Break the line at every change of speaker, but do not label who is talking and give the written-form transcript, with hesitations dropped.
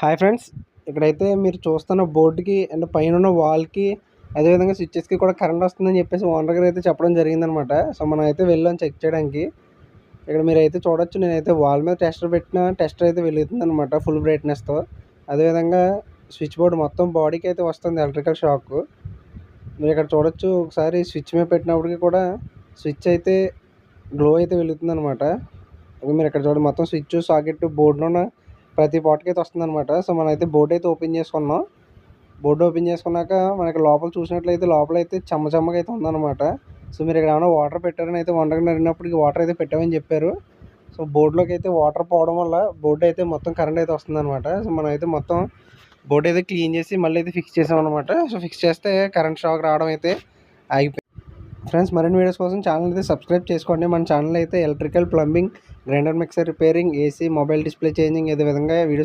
Hi friends, ఇక్కడైతే మీరు చూస్తున్న బోర్డుకి అండ్ పైన ఉన్న వాల్కి అదేవిధంగా స్విచ్చెస్కి కూడా కరెంట్ వస్తుందని చెప్పేసి ఓనర్ గారు అయితే చెప్పడం జరిగిందనమాట. సో మనం అయితే వెళ్ళాం చెక్ చేయడానికి. ఇక్కడ మీరు అయితే చూడొచ్చు, నేనైతే వాల్ మీద టెస్టర్ అయితే వెలుగుతుంది అనమాట ఫుల్ బ్రైట్నెస్తో. అదేవిధంగా స్విచ్ బోర్డు మొత్తం బాడీకి అయితే వస్తుంది ఎలక్ట్రికల్ షాక్. మీరు ఇక్కడ చూడొచ్చు, ఒకసారి స్విచ్ మీద పెట్టినప్పటికీ కూడా స్విచ్ అయితే గ్లో అయితే వెలుగుతుంది అనమాట. మీరు ఇక్కడ చూడండి, మొత్తం స్విచ్ సాకెట్ బోర్డులో ఉన్న ప్రతి పార్ట్కి అయితే వస్తుంది అనమాట. సో మనం అయితే బోర్డు అయితే ఓపెన్ చేసుకున్నాం. బోర్డు ఓపెన్ చేసుకున్నాక మనకి లోపల చూసినట్లయితే లోపల అయితే చెమ్మగా అయితే ఉందన్నమాట. సో మీరు ఇక్కడ ఏమైనా వాటర్ పెట్టారని అయితే వండగా అడిగినప్పటికి వాటర్ అయితే పెట్టామని చెప్పారు. సో బోర్డులోకి అయితే వాటర్ పోవడం వల్ల బోర్డు అయితే మొత్తం కరెంట్ అయితే వస్తుంది అనమాట. సో మనం అయితే మొత్తం బోర్డు అయితే క్లీన్ చేసి మళ్ళీ అయితే ఫిక్స్ చేసాం అనమాట. సో ఫిక్స్ చేస్తే కరెంట్ షాక్ రావడం అయితే ఆగిపోయింది. ఫ్రెండ్స్, మరిన్ని వీడియోస్ కోసం ఛానల్ అయితే సబ్స్క్రైబ్ చేసుకోండి. మన ఛానల్ అయితే electrical, plumbing, grinder mixer repairing, AC, mobile display changing, ఇదే విధంగా వీడియోస్